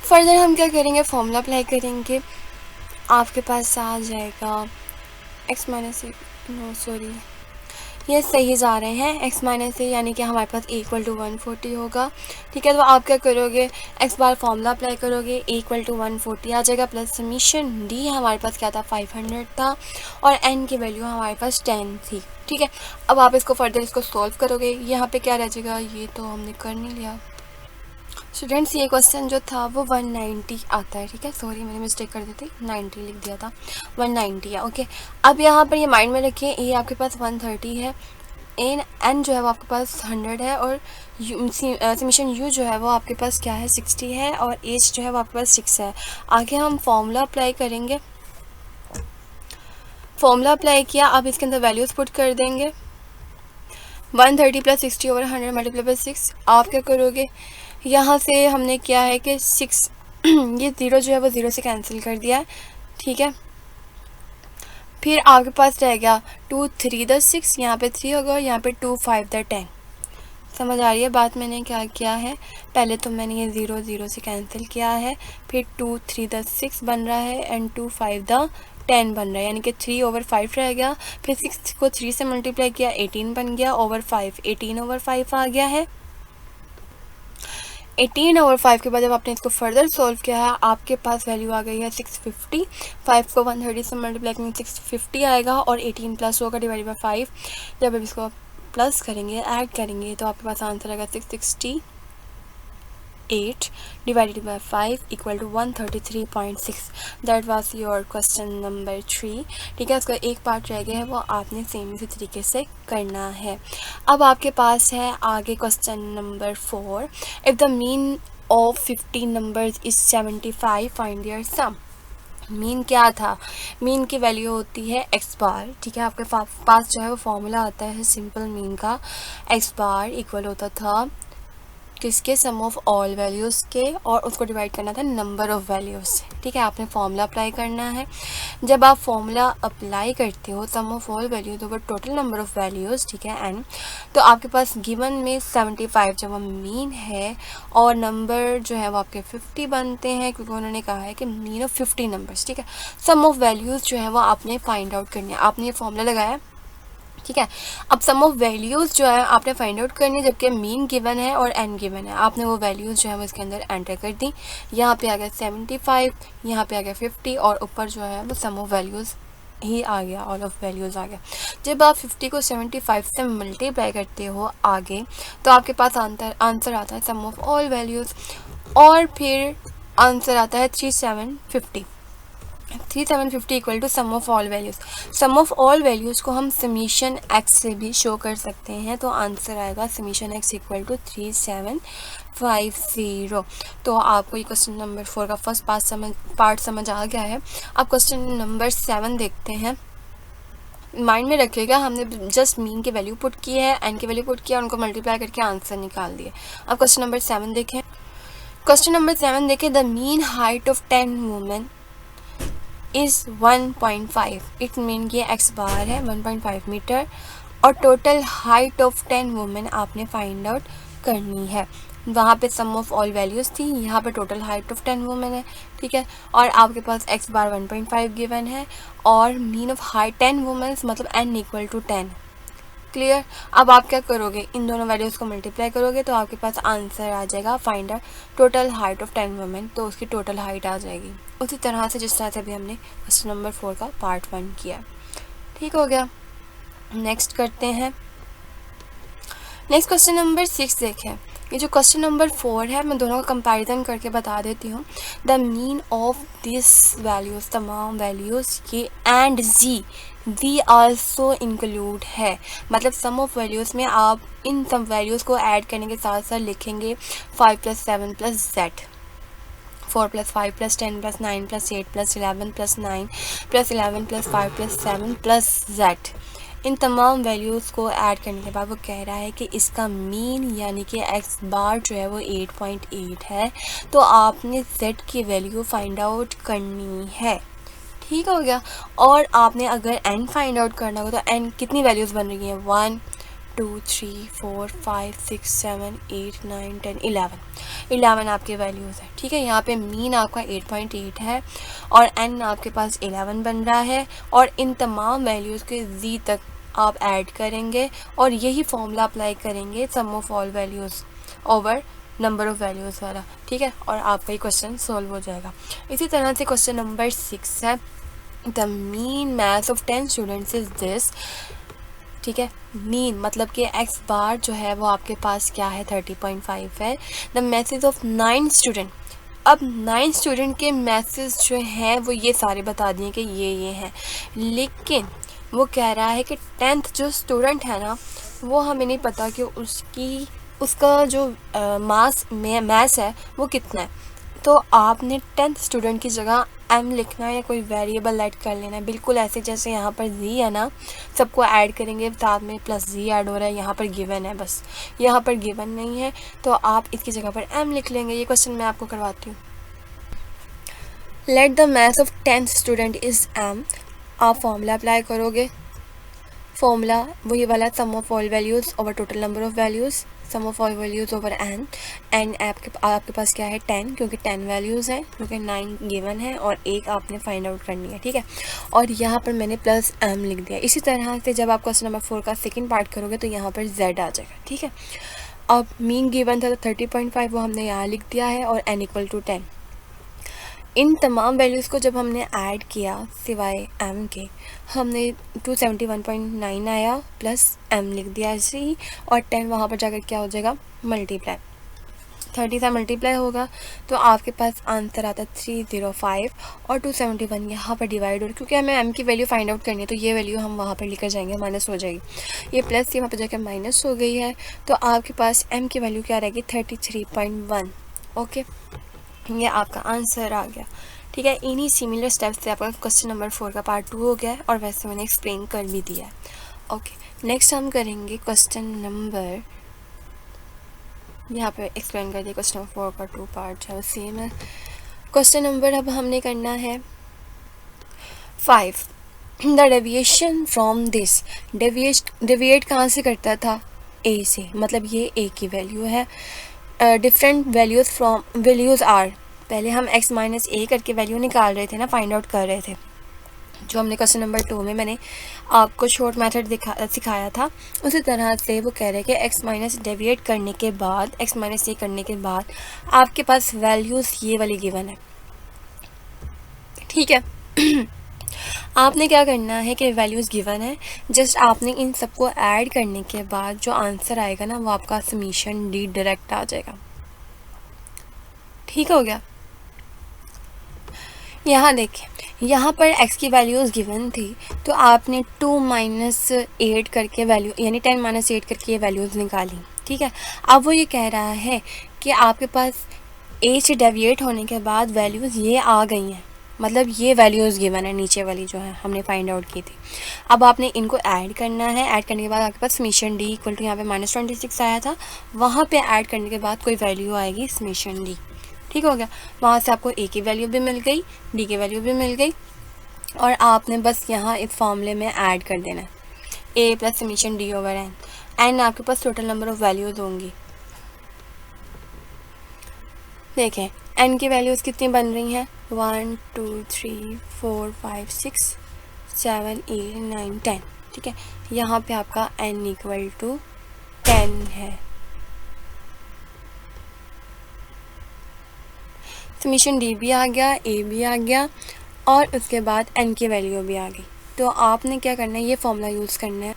फर्दर हम क्या करेंगे, फॉर्मूला अप्लाई करेंगे, आपके पास आ जाएगा x माइनस ए, नो सॉरी ये सही जा रहे हैं, x माइनस ए यानी कि हमारे पास a इक्वल टू 140 होगा। ठीक है, तो आप क्या करोगे, x बार फॉर्मूला अप्लाई करोगे, a इक्वल टू 140 आ जाएगा, प्लस समीशन d हमारे पास क्या था 500 था, और n की वैल्यू हमारे पास 10 थी। ठीक है, अब आप इसको फर्दर इसको सॉल्व करोगे, यहाँ पे क्या रह जाएगा, ये तो हमने कर नहीं लिया स्टूडेंट्स। ये क्वेश्चन जो था वो 190 आता है। ठीक है, सॉरी मैंने मिस्टेक कर दी थी, 90 लिख दिया था, 190 है। ओके, अब यहाँ पर ये माइंड में रखिए, ए आपके पास 130 है, एन जो है वो आपके पास 100 है, और समीशन यू जो है वो आपके पास क्या है 60 है, और एज जो है वो आपके पास 6 है। आगे हम फॉर्मूला अप्लाई करेंगे, फॉर्मूला अप्लाई किया, अब इसके अंदर वैल्यूज़ पुट कर देंगे, 130 प्लस 60 ओवर 100 मल्टीप्लाई बाई 6। आप क्या करोगे, यहाँ से हमने क्या है कि 6 ये ज़ीरो जो है वो ज़ीरो से कैंसिल कर दिया है। ठीक है, फिर आपके पास रह गया 2 3 द 6, यहाँ पे 3 होगा और यहाँ पे 2 5 द 10। समझ आ रही है बात? मैंने क्या किया है, पहले तो मैंने ये 0 0 से कैंसिल किया है, फिर 2 3 द 6 बन रहा है एंड 2 5 द 10 बन रहा है, यानी कि 3/5 रह गया। फिर 6 को 3 से मल्टीप्लाई किया 18 बन गया, ओवर 5 18/5 आ गया है। 18/5 के बाद जब आपने इसको फर्दर सॉल्व किया है आपके पास वैल्यू आ गई है 650। 5 को 130 से मल्टीप्लाई करेंगे 650 आएगा और 18 प्लस होगा डिवाइड बाई 5। जब आप इसको प्लस करेंगे ऐड करेंगे तो आपके पास आंसर आएगा 668 divided by 5 equal to 133.6। That was your question number 3। ठीक है, उसका एक पार्ट रह गया है, वो आपने सेम इसी तरीके से करना है। अब आपके पास है आगे question number 4। If the mean of 15 numbers is 75 find their sum. Mean क्या था? मीन की वैल्यू होती है x बार। ठीक है, आपके पास जो है वो फॉर्मूला आता है सिंपल मीन का। x बार इक्वल होता था किसके? सम ऑफ ऑल वैल्यूज़ के, और उसको डिवाइड करना था नंबर ऑफ़ वैल्यूज़ से। ठीक है, आपने फॉर्मूला अप्लाई करना है। जब आप फॉर्मूला अप्लाई करते हो sum of all values over total number of values, ठीक है, एन, तो आपके पास गिवन में 75 जब वो मीन है और नंबर जो है वो आपके 50 बनते हैं, क्योंकि उन्होंने कहा है कि मीन ऑफ 50 नंबर्स। ठीक है, सम ऑफ वैल्यूज़ जो है वो आपने फाइंड आउट करनी है। आपने ये फॉर्मूला लगाया, ठीक है। अब सम ऑफ वैल्यूज़ जो है आपने फाइंड आउट करनी है, जबकि मीन गिवन है और एन गिवन है। आपने वो वैल्यूज़ जो है वो इसके अंदर एंटर कर दी। यहाँ पे आ गया 75, यहाँ पे आ गया 50 और ऊपर जो है वो सम ऑफ वैल्यूज़ ही आ गया, ऑल ऑफ वैल्यूज़ आ गया। जब आप 50 को 75 से मल्टीप्लाई करते हो आगे तो आपके पास आंसर आता है सम ऑफ ऑल वैल्यूज़, और फिर आंसर आता है 3750 equal to sum of all values. Sum of all values को हम समीशन एक्स से भी शो कर सकते हैं, तो आंसर आएगा समीशन एक्स इक्वल टू 3750। तो आपको ये क्वेश्चन नंबर 4 का फर्स्ट पार्ट समझ आ गया है। अब क्वेश्चन नंबर 7 देखते हैं। माइंड में रखिएगा, हमने जस्ट मीन की वैल्यू पुट की है, एन की वैल्यू पुट किया, उनको मल्टीप्लाई करके आंसर निकाल दिए। अब क्वेश्चन नंबर 7 देखें। क्वेश्चन नंबर 7 देखें। The mean height of 10 women is 1.5। It mean ये एक्स बार है 1.5 मीटर, और टोटल हाइट ऑफ 10 वुमेन आपने फाइंड आउट करनी है। वहाँ पे सम ऑफ ऑल वैल्यूज़ थी, यहाँ पे टोटल हाइट ऑफ 10 वुमेन है। ठीक है, और आपके पास एक्स बार 1.5 गिवन है और मीन ऑफ हाइट 10 वुमेन्स मतलब n इक्वल टू 10। क्लियर? अब आप क्या करोगे, इन दोनों वैल्यूज़ को मल्टीप्लाई करोगे तो आपके पास आंसर आ जाएगा find out total height of 10 women, तो उसकी टोटल हाइट आ जाएगी उसी तरह से जिस तरह से अभी हमने क्वेश्चन नंबर 4 का पार्ट 1 किया। ठीक हो गया, नेक्स्ट करते हैं। नेक्स्ट क्वेश्चन नंबर 6 देखें। ये जो क्वेश्चन नंबर 4 है मैं दोनों का कंपैरिजन करके बता देती हूँ। The mean of this values, तमाम वैल्यूज़ ये एंड जी आल्सो इंक्लूड है, मतलब सम ऑफ वैल्यूज़ में आप इन सम वैल्यूज़ को ऐड करने के साथ साथ लिखेंगे 5 + 7 + z, 4 + 5 + 10 + 9 + 8 + 11 + 9 + 11 + 5 + 7 + z। इन तमाम वैल्यूज़ को ऐड करने के बाद वो कह रहा है कि इसका मीन यानी कि एक्स बार जो है वो 8.8 है, तो आपने z की वैल्यू फाइंड आउट करनी है। ठीक हो गया, और आपने अगर n फाइंड आउट करना हो तो n कितनी वैल्यूज़ बन रही हैं, 1 2 3 4 5 6 7 8 9 10 11 आपके वैल्यूज़ है। ठीक है, यहाँ पे मीन आपका 8.8 है और n आपके पास 11 बन रहा है, और इन तमाम वैल्यूज़ के z तक आप ऐड करेंगे और यही फॉर्मूला अप्लाई करेंगे sum of all values over number of values वाला। ठीक है, और आपका ये क्वेश्चन सॉल्व हो जाएगा। इसी तरह से क्वेश्चन नंबर 6 है। The mean maths of 10 students is this. ठीक है, मीन मतलब कि एक्स बार जो है वो आपके पास क्या है, 30.5 है। द मैसेज ऑफ 9 स्टूडेंट, अब 9 स्टूडेंट के मैसेज जो हैं वो ये सारे बता दिए कि ये हैं, लेकिन वो कह रहा है कि 10th जो स्टूडेंट है ना वो हमें नहीं पता कि उसका जो मैथ्स है वो कितना है। तो आपने 10th स्टूडेंट की जगह m लिखना है या कोई वेरिएबल ऐड कर लेना है, बिल्कुल ऐसे जैसे यहाँ पर z है ना, सबको ऐड करेंगे साथ में प्लस z ऐड हो रहा है, यहाँ पर गिवन है, बस यहाँ पर गिवन नहीं है तो आप इसकी जगह पर m लिख लेंगे। ये क्वेश्चन मैं आपको करवाती हूँ। Let the maths of 10th student is m। आप फॉर्मूला अप्लाई करोगे, फॉर्मूला वही वाला sum of all values over total number of values, sum of all values over N आपके पास क्या है 10, क्योंकि 10 वैल्यूज़ हैं, क्योंकि 9 गिवन है और एक आपने फाइंड आउट करनी है, ठीक है। और यहाँ पर मैंने प्लस m लिख दिया। इसी तरह से जब आप क्वेश्चन नंबर 4 का सेकंड पार्ट करोगे तो यहाँ पर z आ जाएगा, ठीक है। अब मीन गिवन था तो 30.5, वो हमने यहाँ लिख दिया है, और n इक्वल टू 10। इन तमाम वैल्यूज़ को जब हमने ऐड किया सिवाय m के, हमने 271.9 आया प्लस m लिख दिया ऐसे ही, और 10 वहाँ पर जाकर क्या हो जाएगा मल्टीप्लाई, 30 से मल्टीप्लाई होगा तो आपके पास आंसर आता है 305, और 271 यहाँ पर डिवाइड हो, क्योंकि हमें m की वैल्यू फाइंड आउट करनी है तो ये वैल्यू हम वहाँ पर लेकर जाएंगे, माइनस हो जाएगी, ये प्लस यहाँ पर जाकर माइनस हो गई है, तो आपके पास m की वैल्यू क्या रहेगी 33.1। ओके, ये आपका आंसर आ गया, ठीक है। इन्हीं सिमिलर स्टेप्स से आपका क्वेश्चन नंबर 4 का पार्ट 2 हो गया है, और वैसे मैंने एक्सप्लेन कर भी दिया है। ओके, नेक्स्ट हम करेंगे क्वेश्चन नंबर, यहाँ पे एक्सप्लेन कर दिया क्वेश्चन नंबर 4 का 2 पार्ट है, सेम है। क्वेश्चन नंबर अब हमने करना है 5, the deviation from this, deviate कहाँ से करता था a से, मतलब ये a की वैल्यू है। डिफरेंट वैल्यूज़ आर, पहले हम x माइनस ए करके वैल्यू निकाल रहे थे ना, फाइंड आउट कर रहे थे, जो हमने क्वेश्चन नंबर 2 में मैंने आपको शॉर्ट मेथड सिखाया था। उसी तरह से वो कह रहे हैं कि x माइनस डेविएट करने के बाद, x माइनस ए करने के बाद आपके पास वैल्यूज़ ये वाली गिवन है, ठीक है। आपने क्या करना है कि वैल्यूज़ गिवन है, जस्ट आपने इन सबको ऐड करने के बाद जो आंसर आएगा ना वो आपका समीशन डी डायरेक्ट आ जाएगा, ठीक हो गया। यहाँ देखिए, यहाँ पर x की वैल्यूज़ गिवन थी तो आपने 2 माइनस 8 करके वैल्यू, यानी 10 माइनस 8 करके ये वैल्यूज़ निकाली, ठीक है। अब वो ये कह रहा है कि आपके पास a से डेविएट होने के बाद वैल्यूज़ ये आ गई हैं, मतलब ये वैल्यूज़ गिवन है नीचे वाली जो है हमने फाइंड आउट की थी। अब आपने इनको ऐड करना है, ऐड करने के बाद आपके पास समीशन डी इक्वल टू, यहाँ पे -26 आया था, वहाँ पे ऐड करने के बाद कोई वैल्यू आएगी समीशन डी, ठीक हो गया। वहाँ से आपको ए की वैल्यू भी मिल गई, डी की वैल्यू भी मिल गई, और आपने बस यहाँ इस फॉर्मूले में ऐड कर देना है A plus summation D over N, N आपके पास टोटल नंबर ऑफ वैल्यूज़ होंगी। देखें एन की वैल्यूज़ कितनी बन रही हैं, 1 2 3 4 5 6 7 8 9 10, ठीक है। यहाँ पे आपका n इक्वल टू 10 है, समीशन डी भी आ गया, ए भी आ गया, और उसके बाद n की वैल्यू भी आ गई। तो आपने क्या करना है, ये फॉर्मूला यूज़ करना है,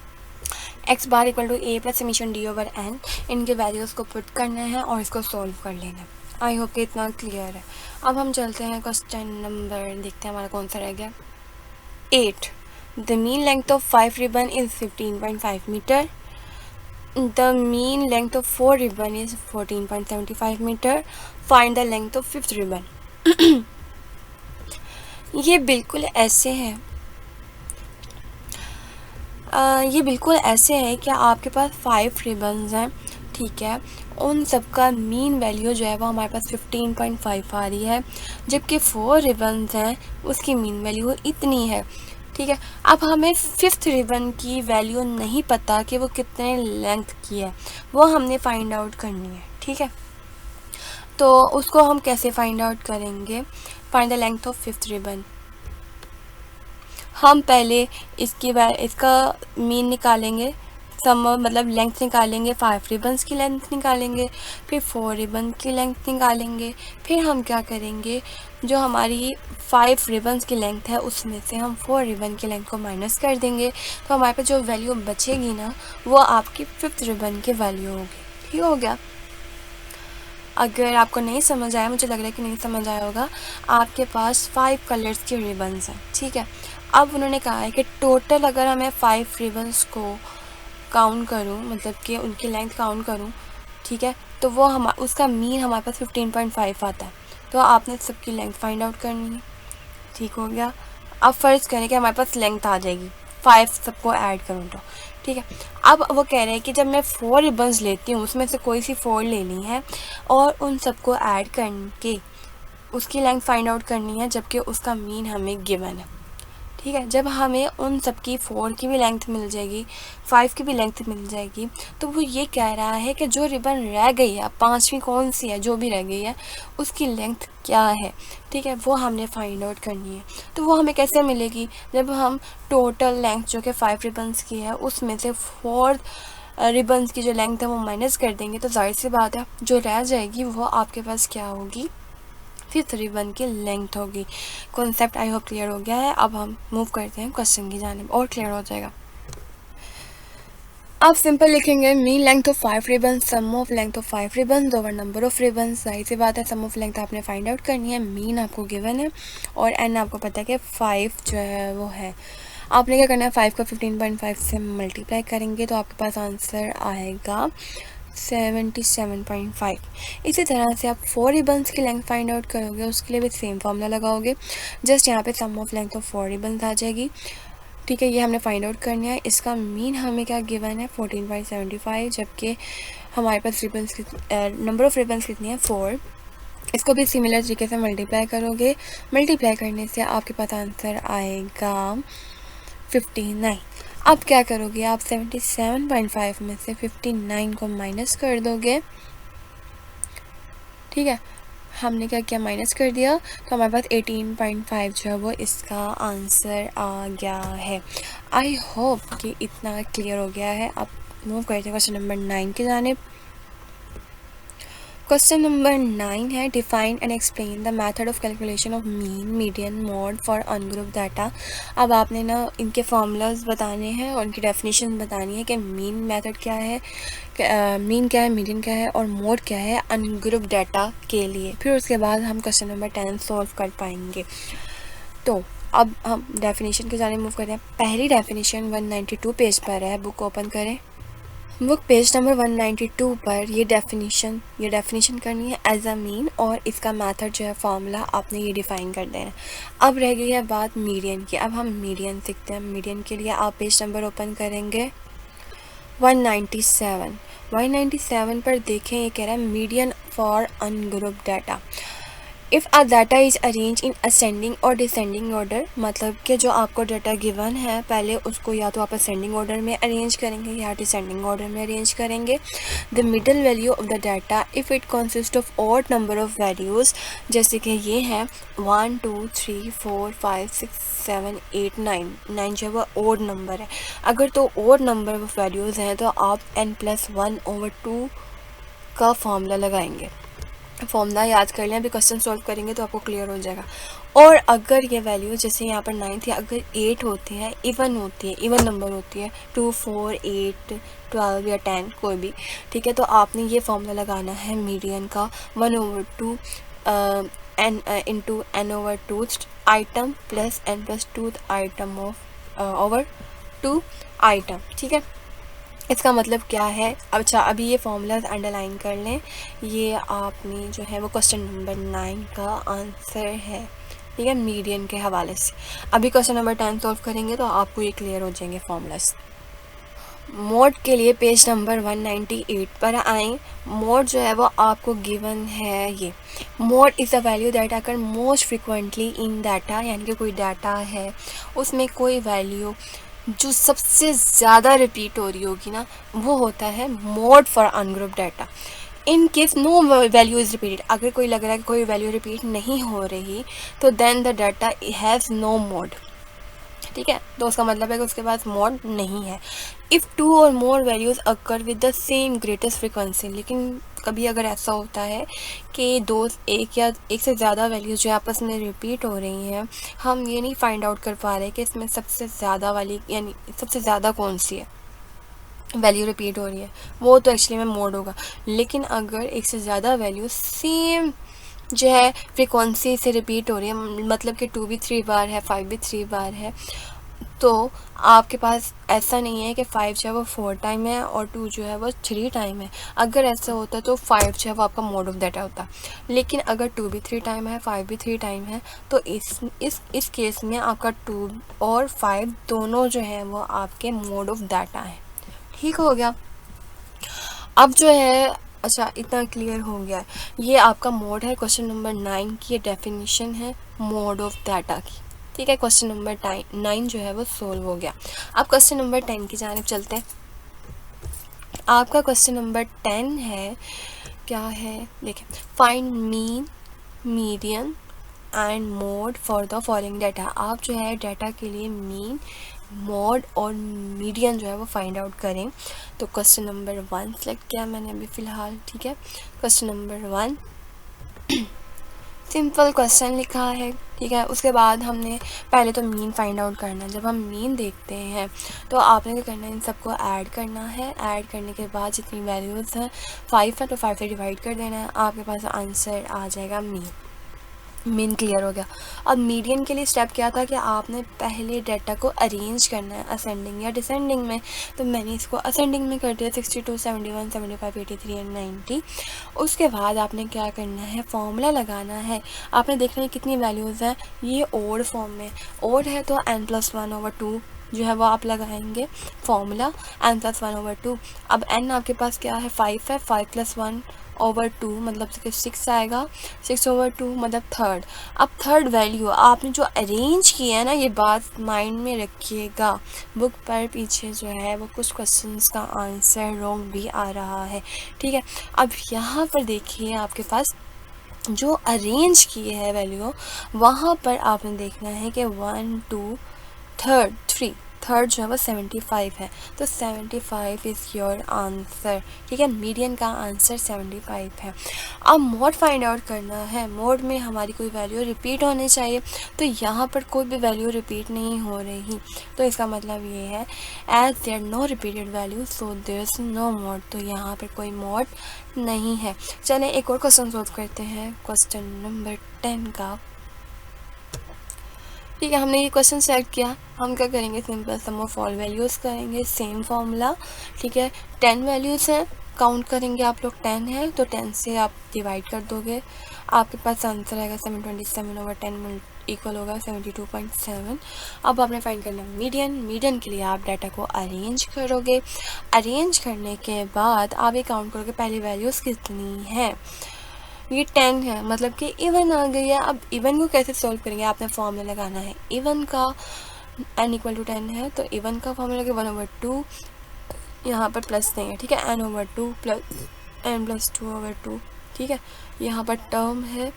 x bar equal to a plus summation D over n, इनके वैल्यूज़ को पुट करना है और इसको सॉल्व कर लेना है। आई होप कि इतना क्लियर है। अब हम चलते हैं क्वेश्चन नंबर, देखते हैं हमारा कौन सा रह गया 8। The mean length of 5 ribbon is 15.5 metre, the mean length of 4 ribbon is 14.75 metre, find the length of 5th ribbon. ये बिल्कुल ऐसे है, ये बिल्कुल ऐसे है कि आपके पास 5 रिबन्स हैं, ठीक है, उन सब का मीन वैल्यू जो है वो हमारे पास 15.5 आ रही है, जबकि 4 रिबन्स हैं उसकी मीन वैल्यू इतनी है, ठीक है। अब हमें 5th रिबन की वैल्यू नहीं पता कि वो कितने लेंथ की है, वो हमने फाइंड आउट करनी है, ठीक है। तो उसको हम कैसे फाइंड आउट करेंगे, find the length of 5th ribbon. हम पहले इसका मीन निकालेंगे, सम मतलब लेंथ निकालेंगे, 5 रिबन्स की लेंथ निकालेंगे, फिर 4 रिबन की लेंथ निकालेंगे, फिर हम क्या करेंगे, जो हमारी 5 रिबन्स की लेंथ है उसमें से हम 4 रिबन की लेंथ को माइनस कर देंगे, तो हमारे पास जो वैल्यू बचेगी ना वो आपकी 5th रिबन की वैल्यू होगी, ठीक हो गया। अगर आपको नहीं समझ आया, मुझे लग रहा है कि नहीं समझ आया होगा, आपके पास 5 कलर्स की रिबन्स हैं, ठीक है। अब उन्होंने कहा है कि टोटल अगर हमें 5 रिबन्स को काउंट करूं, मतलब कि उनकी लेंथ काउंट करूं, ठीक है, तो वो उसका मीन हमारे पास 15.5 आता है, तो आपने सबकी लेंथ फाइंड आउट करनी है, ठीक हो गया। अब फ़र्ज़ करें कि हमारे पास लेंथ आ जाएगी, 5 सबको ऐड करूँ तो, ठीक है। अब वो कह रहे हैं कि जब मैं 4 रिबन्स लेती हूँ उसमें से कोई सी 4 लेनी है और उन सबको ऐड करके उसकी लेंथ फाइंड आउट करनी है, जबकि उसका मीन हमें गिवन है, ठीक है, जब हमें उन सब की 4 की भी लेंथ मिल जाएगी, 5 की भी लेंथ मिल जाएगी, तो वो ये कह रहा है कि जो रिबन रह गई है, 5वीं कौन सी है जो भी रह गई है, उसकी लेंथ क्या है। ठीक है, वो हमने फाइंड आउट करनी है। तो वो हमें कैसे मिलेगी, जब हम टोटल लेंथ जो कि 5 रिबन्स की है उसमें से 4 रिबन्स की जो लेंथ है वो माइनस कर देंगे, तो जाहिर सी बात है जो रह जाएगी वो आपके पास क्या होगी, 5th रिबन की लेंथ होगी। कॉन्सेप्ट आई होप क्लियर हो गया है। अब हम मूव करते हैं क्वेश्चन की जानिब और क्लियर हो जाएगा। आप सिंपल लिखेंगे mean length of 5 ribbon, sum of length of 5 ribbon over number of ribbon. जाहिर सी बात है सम ऑफ लेंथ आपने फाइंड आउट करनी है, मीन आपको गिवन है और एन आपको पता है कि 5 जो है वो है। आपने क्या करना है, 5 को 15.5 से मल्टीप्लाई करेंगे तो आपके पास आंसर आएगा 77.5। इसी तरह से आप 4 रिबन्स की लेंथ फाइंड आउट करोगे, उसके लिए भी सेम फॉर्मूला लगाओगे। जस्ट यहाँ पे सम ऑफ लेंथ ऑफ 4 रिबन्स आ जाएगी। ठीक है, ये हमने फाइंड आउट करना है। इसका मीन हमें क्या गिवन है 14.75, जबकि हमारे पास रिबन्स की नंबर ऑफ रिबन्स कितनी है 4। इसको भी सिमिलर तरीके से मल्टीप्लाई करोगे, मल्टीप्लाई करने से आपके पास आंसर आएगा 59। अब क्या करोगे, आप 77.5 में से 59 को माइनस कर दोगे। ठीक है, हमने क्या किया, माइनस कर दिया, तो हमारे पास 18.5 जो है वो इसका आंसर आ गया है। आई होप कि इतना क्लियर हो गया है। अब मूव करते हैं क्वेश्चन नंबर 9 की जानिब। क्वेश्चन नंबर 9 है define and explain the method of calculation of mean median mode for ungroup data. अब आपने ना इनके फार्मूलाज बताने हैं और इनकी डेफिनेशन बतानी है कि मीन मेथड क्या है, मीन क्या है, मीडियन क्या है और मोड क्या है अनग्रुप डाटा के लिए। फिर उसके बाद हम क्वेश्चन नंबर 10 सॉल्व कर पाएंगे। तो अब हम डेफिनेशन के जाने मूव करते हैं। पहली डेफिनेशन 192 पेज पर है, बुक ओपन करें। बुक पेज नंबर 192 पर ये डेफिनेशन करनी है एज अ मीन, और इसका मेथड जो है फार्मूला आपने ये डिफाइन कर देना है। अब रह गई है बात मीडियन की। अब हम मीडियन सीखते हैं। मीडियन के लिए आप पेज नंबर ओपन करेंगे 197 पर देखें, ये कह रहा है median for ungroup data. If a data is arrange in ascending और डिसेंडिंग ऑर्डर, मतलब कि जो आपको डाटा गिवन है पहले उसको या तो आप असेंडिंग ऑर्डर में अरेंज करेंगे या डिसेंडिंग ऑर्डर में अरेंज करेंगे। The middle value of the data if it consist of odd number of values, जैसे कि ये है 1 2 3 4 5 6 7 8 9 9 जो है वो ऑड नंबर है। अगर तो ऑड नंबर ऑफ वैल्यूज़ हैं तो आप n+1/2 का फॉर्मूला लगाएंगे। फॉर्मूला याद कर लें, अभी क्वेश्चन सॉल्व करेंगे तो आपको क्लियर हो जाएगा। और अगर ये वैल्यू जैसे यहाँ पर 9 थी, अगर 8 होती है, इवन होती है, इवन नंबर होती है 2 4 8 12 या 10 कोई भी, ठीक है, तो आपने ये फॉर्मूला लगाना है मीडियन का 1/2 n into n/2 item plus n+2 item of over 2 item. ठीक है, इसका मतलब क्या है। अच्छा, अभी ये फॉर्मूलाज अंडरलाइन कर लें। ये आपने जो है वो क्वेश्चन नंबर 9 का आंसर है। ठीक है, मीडियन के हवाले से। अभी क्वेश्चन नंबर 10 सॉल्व करेंगे तो आपको ये क्लियर हो जाएंगे फॉर्मूलाज। मोड के लिए पेज नंबर 198 पर आएँ। मोड जो है वो आपको गिवन है, ये mode is a value that occur most frequently in data, यानी कि कोई डाटा है उसमें कोई वैल्यू जो सबसे ज़्यादा रिपीट हो रही होगी ना, वो होता है mode for ungroup data. In case no value is repeated, अगर कोई लग रहा है कि कोई वैल्यू रिपीट नहीं हो रही तो then the data has no mode. ठीक है, तो उसका मतलब है कि उसके पास मोड नहीं है। इफ़ 2 और more values occur with the same greatest frequency, लेकिन कभी अगर ऐसा होता है कि एक या एक से ज़्यादा वैल्यूज़ जो आपस में रिपीट हो रही हैं, हम ये नहीं फाइंड आउट कर पा रहे कि इसमें सबसे ज़्यादा वाली यानी सबसे ज़्यादा कौन सी है वैल्यू रिपीट हो रही है, वो तो एक्चुअली में मोड होगा। लेकिन अगर एक से ज़्यादा वैल्यू सेम जो है फ्रिक्वेंसी से रिपीट हो रही है, मतलब कि 2 भी 3 बार है, 5 भी 3 बार है, तो आपके पास ऐसा नहीं है कि 5 जो है वो 4 टाइम है और 2 जो है वो 3 टाइम है। अगर ऐसा होता तो 5 जो है वो आपका मोड ऑफ डाटा होता। लेकिन अगर 2 भी 3 टाइम है, 5 भी 3 टाइम है, तो इस केस में आपका 2 और 5 दोनों जो है वो आपके मोड ऑफ डाटा है। ठीक हो गया। अब जो है, अच्छा इतना क्लियर हो गया, ये आपका मोड है। क्वेश्चन नंबर 9 की ये डेफिनेशन है मोड ऑफ डाटा की। ठीक है, क्वेश्चन नंबर 9 जो है वो सोल्व हो गया। अब क्वेश्चन नंबर 10 की जानिब चलते हैं। आपका क्वेश्चन नंबर 10 है, क्या है देखिए, find mean, median and mode for the following data. आप जो है डाटा के लिए मीन, मोड और मीडियन जो है वो फाइंड आउट करें। तो क्वेश्चन नंबर 1 सेलेक्ट किया मैंने अभी फ़िलहाल। ठीक है, क्वेश्चन नंबर 1 सिंपल क्वेश्चन लिखा है। ठीक है, उसके बाद हमने पहले तो मीन फाइंड आउट करना है। जब हम मीन देखते हैं तो आपने क्या करना है, इन सबको ऐड करना है। ऐड करने के बाद जितनी वैल्यूज़ हैं 5 है तो 5 से डिवाइड कर देना है, आपके पास आंसर आ जाएगा मीन क्लियर हो गया। अब मीडियन के लिए स्टेप क्या था कि आपने पहले डाटा को अरेंज करना है असेंडिंग या डिसेंडिंग में। तो मैंने इसको असेंडिंग में कर दिया, 62, 71, 75, 83 एंड 90। उसके बाद आपने क्या करना है, फॉर्मूला लगाना है। आपने देखना है कितनी वैल्यूज़ हैं, ये ओड फॉर्म में। ओड है तो n+1/2 जो है वो आप लगाएंगे फॉर्मूला, n+1/2। अब n आपके पास क्या है, 5 है, 5+1/2 मतलब 6 आएगा, 6/2 मतलब थर्ड। अब थर्ड वैल्यू आपने जो अरेंज किया है ना, ये बात माइंड में रखिएगा। बुक पर पीछे जो है वो कुछ क्वेश्चंस का आंसर रॉन्ग भी आ रहा है। ठीक है, अब यहाँ पर देखिए आपके पास जो अरेंज किए है वैल्यू, वहाँ पर आपने देखना है कि 1 2 थर्ड जो है वो 75 है। तो 75 इज़ योर आंसर। ठीक है, मीडियन का आंसर 75 है। अब मोड फाइंड आउट करना है। मोड में हमारी कोई वैल्यू रिपीट होनी चाहिए, तो यहाँ पर कोई भी वैल्यू रिपीट नहीं हो रही, तो इसका मतलब ये है as there no repeated value so there is no mode. तो यहाँ पर कोई मोड नहीं है। चलें एक और क्वेश्चन सोल्व करते हैं, क्वेश्चन नंबर 10 का। ठीक है, हमने ये क्वेश्चन सेलेक्ट किया। हम क्या करेंगे, simple some of all values करेंगे, सेम फॉर्मूला। ठीक है, 10 वैल्यूज़ हैं, काउंट करेंगे आप लोग, 10 है तो 10 से आप डिवाइड कर दोगे, आपके पास आंसर आएगा 727/10 इक्वल होगा 72.7। अब आपने फाइंड करना मीडियन के लिए आप डाटा को अरेंज करोगे। अरेंज करने के बाद आप ये काउंट करोगे पहली वैल्यूज़ कितनी है, ये 10 है, मतलब कि इवन आ गई है। अब इवन को कैसे सॉल्व करेंगे, आपने फॉर्मूला लगाना है इवन का। n=10 है तो इवन का फॉर्मूला के 1/2, यहाँ पर प्लस नहीं है। ठीक है, n/2 प्लस n+2/2। ठीक है, यहाँ पर टर्म है,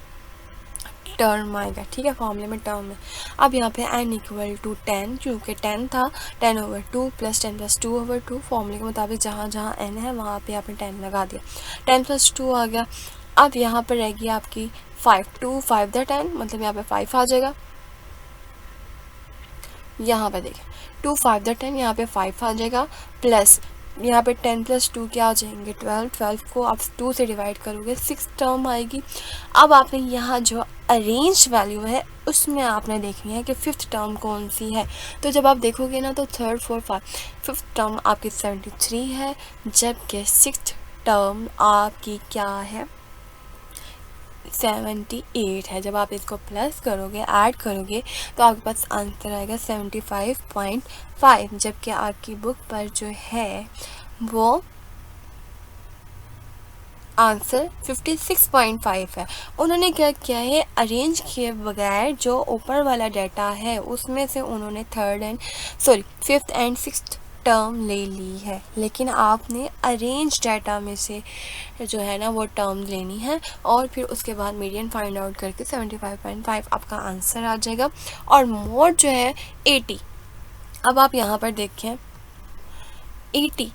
टर्म आएगा। ठीक है, फॉर्मूले में टर्म है। अब यहाँ पे n=10, क्योंकि 10 था, 10/2 प्लस 10+2/2। फॉर्मूले के मुताबिक जहाँ जहाँ n है वहाँ पे आपने 10 लगा दिया, 10+2 आ गया। अब यहाँ पर रहेगी आपकी 5, 2 5 द 10, मतलब यहाँ पे 5 आ जाएगा। यहाँ पे देखिए 2 5 द 10, यहाँ पे 5 आ जाएगा, प्लस यहाँ पे 10+2 क्या आ जाएंगे 12, 12 को आप 2 से डिवाइड करोगे 6 टर्म आएगी। अब आपने यहाँ जो अरेंज वैल्यू है उसमें आपने देखनी है कि 5th टर्म कौन सी है। तो जब आप देखोगे ना तो 3rd 4th 5th टर्म आपकी 73 है, जबकि 6th टर्म आपकी क्या है 78 है। जब आप इसको प्लस करोगे, ऐड करोगे, तो आपके पास आंसर आएगा 75.5, जबकि आपकी बुक पर जो है वो आंसर 56.5 है। उन्होंने क्या किया है, अरेंज किए बगैर जो ऊपर वाला डाटा है उसमें से उन्होंने 5th एंड 6th टर्म ले ली है, लेकिन आपने अरेंज डाटा में से जो है ना वो टर्म लेनी है और फिर उसके बाद मीडियन फाइंड आउट करके 75.5 आपका आंसर आ जाएगा। और मोड जो है 80। अब आप यहाँ पर देखें 80,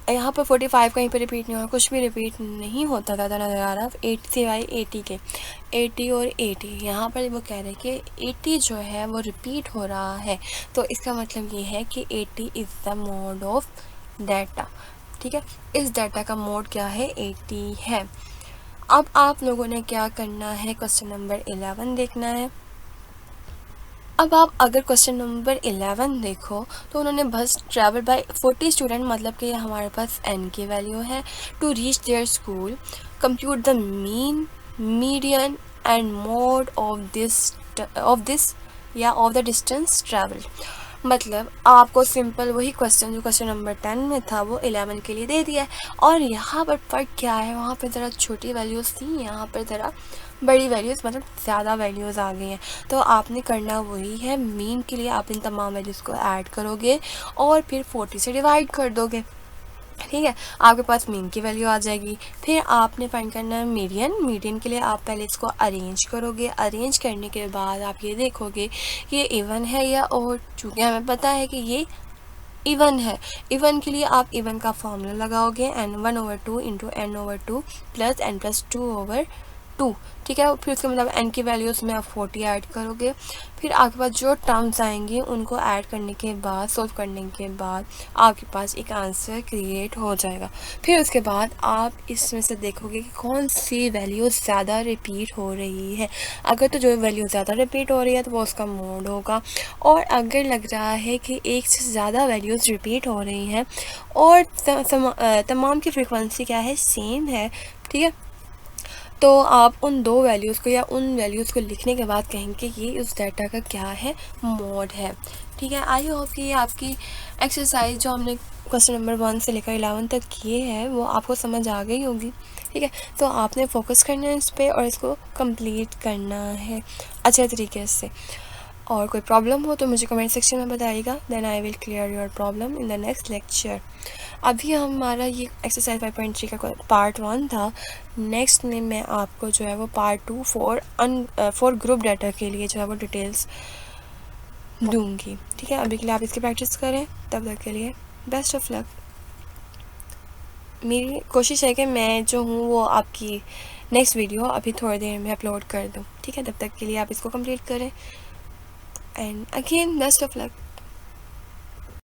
यहाँ पर 45 कहीं पर रिपीट नहीं हो रहा, कुछ भी रिपीट नहीं होता था नज़र आ रहा, 80 सिवाय 80 के, 80 और 80। यहाँ पर वो कह रहे हैं कि 80 जो है वो रिपीट हो रहा है, तो इसका मतलब ये है कि 80 is the mode of data. ठीक है, इस डाटा का मोड क्या है 80 है। अब आप लोगों ने क्या करना है, क्वेश्चन नंबर 11 देखना है। अब आप अगर क्वेश्चन नंबर 11 देखो तो उन्होंने बस ट्रैवल बाय 40 स्टूडेंट, मतलब कि हमारे पास n की वैल्यू है, to reach their school, compute the mean, median and mode of this या ऑफ द डिस्टेंस ट्रैवल। मतलब आपको सिंपल वही क्वेश्चन जो क्वेश्चन नंबर 10 में था वो 11 के लिए दे दिया है। और यहाँ पर फ़र्क क्या है, वहाँ पर ज़रा छोटी वैल्यूज़ थी, यहाँ पर ज़रा बड़ी वैल्यूज़ मतलब ज़्यादा वैल्यूज़ आ गई हैं। तो आपने करना वही है, मीन के लिए आप इन तमाम वैल्यूज़ को ऐड करोगे और फिर 40 से डिवाइड कर दोगे, ठीक है। आपके पास मीन की वैल्यू आ जाएगी। फिर आपने फाइंड करना है मीडियन। मीडियन के लिए आप पहले इसको अरेंज करोगे। अरेंज करने के बाद आप ये देखोगे ये इवन है या ओड। चूँकि हमें पता है कि ये इवन है, इवन के लिए आप इवन का फॉर्मूला लगाओगे n1/2 into n/2 plus n+2/2, ठीक है। फिर उसके मतलब n की वैल्यूज़ में आप 40 ऐड करोगे। फिर आपके पास जो टर्म्स आएंगे उनको ऐड करने के बाद, सोल्व करने के बाद आपके पास एक आंसर क्रिएट हो जाएगा। फिर उसके बाद आप इसमें से देखोगे कि कौन सी वैल्यू ज़्यादा रिपीट हो रही है। अगर तो जो वैल्यू ज़्यादा रिपीट हो रही है तो वो उसका मोड होगा। और अगर लग रहा है कि एक से ज़्यादा वैल्यूज़ रिपीट हो रही हैं और तमाम की फ्रीक्वेंसी क्या है, सेम है, ठीक है, तो आप उन दो वैल्यूज़ को या उन वैल्यूज़ को लिखने के बाद कहेंगे कि ये उस डाटा का क्या है, मोड है, ठीक है। आई होप कि आपकी एक्सरसाइज जो हमने क्वेश्चन नंबर 1 से लेकर 11 तक किए हैं वो आपको समझ आ गई होगी, ठीक है। तो आपने फोकस करना है इस पर और इसको कंप्लीट करना है अच्छे तरीके से। और कोई प्रॉब्लम हो तो मुझे कमेंट सेक्शन में बताइएगा, then I will clear your problem in the next lecture. अभी हमारा ये एक्सरसाइज 5.3 का पार्ट 1 था। नेक्स्ट में मैं आपको जो है वो पार्ट 2 फॉर ग्रुप डाटा के लिए जो है वो डिटेल्स दूंगी, ठीक है। अभी के लिए आप इसकी प्रैक्टिस करें, तब तक के लिए बेस्ट ऑफ लक। मेरी कोशिश है कि मैं जो हूँ वो आपकी नेक्स्ट वीडियो अभी थोड़ी देर में अपलोड कर दूँ, ठीक है। तब तक के लिए आप इसको कंप्लीट करें and again best of luck.